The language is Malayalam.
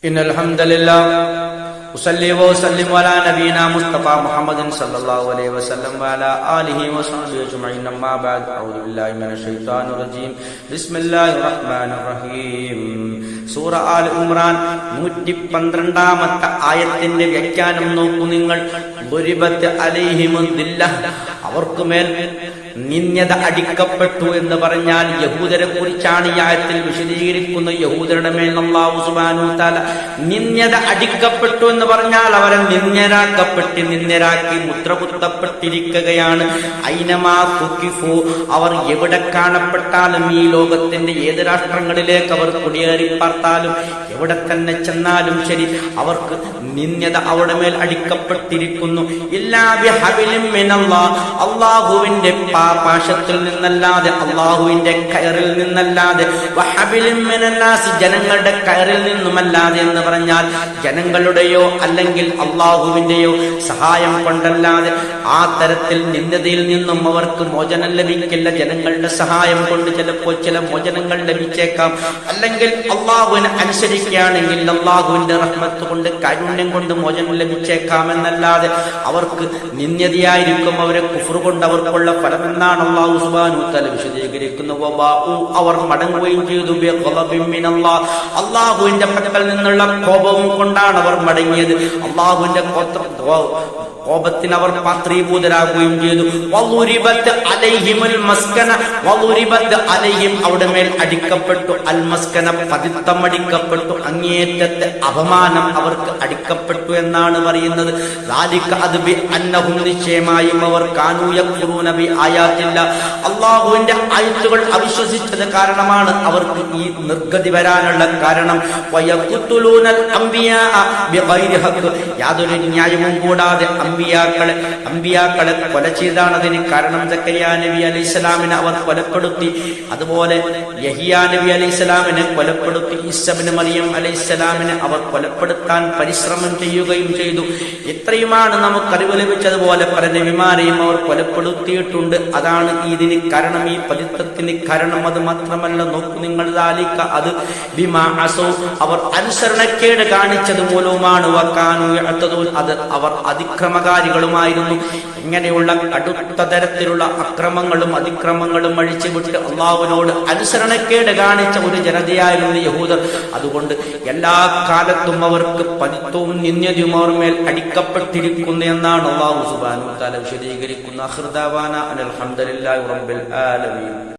إن الحمد لله أصلي وأسلم على نبينا مصطفى محمد صلى الله عليه وسلم وعلى آله وصحبه أجمعين أما بعد أعوذ بالله من الشيطان الرجيم بسم الله الرحمن الرحيم സൂറ ആൽ ഇംറാൻ 112ാമത്തെ ആയത്തിന്റെ വ്യാഖ്യാനം നോക്കൂ നിങ്ങൾ. ദുരിബത്ത് അലൈഹിമുദ്ദില്ല, അവർക്കുമേൽ നിന്യത അടിക്കപ്പെട്ടു എന്ന് പറഞ്ഞാൽ യഹൂദരെ കുറിച്ചാണ് ഈ ആയത്തിൽ വിശദീകരിക്കുന്ന. യഹൂദരുടെ മേൽ അല്ലാഹു സുബ്ഹാനഹു വ തആല നിന്യത അടിക്കപ്പെട്ടു എന്ന് പറഞ്ഞാൽ അവരെ നിന്യരാക്കി മുദ്രകുത്തപ്പെട്ടിരിക്കുകയാണ്. ഐനമാ തുഖിഫു, അവർ എവിടെ കാണപ്പെട്ടാലും ഈ ലോകത്തിന്റെ ഏത് രാഷ്ട്രങ്ങളിലേക്ക് അവർ കുടിയേറി പാർത്താലും എവിടെ തന്നെ ചെന്നാലും ശരി അവർക്ക് നിന്യത അവിടെ മേൽ അടിക്കപ്പെട്ടിരിക്കുന്നു. ഇല്ലാ ബിഹബിലിൻ മിനല്ലാഹ്, അല്ലാഹുവിന്റെ പാശത്തിൽ നിന്നല്ലാതെ, അല്ലാഹുവിന്റെ കയറിൽ നിന്നല്ലാതെ, വഹബിലിൻ മിനന്നാസ്, ജനങ്ങളുടെ കയറിൽ നിന്നുമല്ലാതെ എന്ന് പറഞ്ഞാൽ ജനങ്ങളുടെയോ അല്ലെങ്കിൽ അല്ലാഹുവിന്റെയോ സഹായം കൊണ്ടല്ലാതെ ആ തരത്തിൽ നിന്ദതയിൽ നിന്നും അവർക്ക് മോചനം ലഭിക്കില്ല. ജനങ്ങളുടെ സഹായം കൊണ്ട് ചിലപ്പോൾ ചില മോചനങ്ങൾ ലഭിച്ചേക്കാം. അല്ലെങ്കിൽ അള്ളാഹുവിനെ അനുസരിക്കുകയാണെങ്കിൽ അള്ളാഹുവിന്റെ റഹ്മത്ത് കൊണ്ട് കാരുണ്യം കൊണ്ട് മോചനം ലഭിച്ചേക്കാം എന്നല്ലാതെ അവർക്ക് നിന്ദതയായിരിക്കും. അവരെ കുഫ്ർ കൊണ്ട് അവർക്കുള്ള ഫലമെന്നാണ് അല്ലാഹു സുബ്ഹാനഹു വ തആല വിശദീകരിക്കുന്നത്. അവർ മടങ്ങുകയും ചെയ്തു അള്ളാഹുവിന്റെ പക്കൽ നിന്നുള്ള കോപവും കൊണ്ടാണ് അവർ മടങ്ങിയത്. അള്ളാഹുവിന്റെ കോപത്തിന് അവർ പാത്രീഭൂതരാകുകയും ചെയ്തു. അവിടെ മേൽ അടിക്കപ്പെട്ടു അൽ മസ്കന, പതിത്തം അടിക്കപ്പെട്ടു, അങ്ങേയറ്റത്തെ അപമാനം അവർക്ക് അടിക്കപ്പെട്ടു എന്നാണ് പറയുന്നത്. നിശ്ചയമായും അവർ അള്ളാഹുവിന്റെ ആയത്തുകൾ അവിശ്വസിച്ചത് കാരണമാണ് അവർക്ക് ഈ നിർഗതി വരാനുള്ള കാരണം. യാതൊരു ന്യായവും കൂടാതെ അമ്പിയാക്കളെ കൊല ചെയ്താണ് അതിന് കാരണം. സക്കരിയ നബി അലൈഹിസ്സലാമിനെ അവർ കൊലപ്പെടുത്തി, അതുപോലെ യഹിയാ നബി അലൈഹിസ്സലാമിനെ കൊലപ്പെടുത്തി, ഈസാ ഇബ്നു മറിയം അലൈഹിസ്സലാമിനെ അവർ കൊലപ്പെടുത്താൻ പരിശ്രമം ചെയ്യുകയും ചെയ്തു. ഇത്രയുമാണ് നമുക്ക് അറിവ് ലഭിച്ചതുപോലെ പല നബിമാരെയും അവർ കൊലപ്പെടുത്തിയിട്ടുണ്ട്. അതാണ് ഇതിന് കാരണം, ഈ പതിത്വത്തിന് കാരണം. അത് മാത്രമല്ല, നോക്കൂ നിങ്ങൾ, അത് ബിമാ അസൗ, അവർ അനുസരണക്കേട് കാണിച്ചത് മൂലവുമാണ്. വകാനു യഅ്തദൂൻ, അത് അവർ അതിക്രമകാരികളുമായിരുന്നു. ഇങ്ങനെയുള്ള കടുത്ത തരത്തിലുള്ള അക്രമങ്ങളും അതിക്രമങ്ങളും അഴിച്ചുവിട്ട് അള്ളാഹുവിനോട് അനുസരണക്കേട് കാണിച്ച ഒരു ജനതയായിരുന്നു യഹൂദർ. അതുകൊണ്ട് എല്ലാ കാലത്തും അവർക്ക് പതിത്വവും നിന്ദയും അവർ മേൽ അടിക്കപ്പെട്ടിരിക്കുന്നു എന്നാണ് അല്ലാഹു സുബ്ഹാനഹു വ തആല വിശദീകരിക്കുന്ന. അഖിർ ദഅവാന അനിൽ ഹംദുലില്ലാഹി റബ്ബിൽ ആലമീൻ.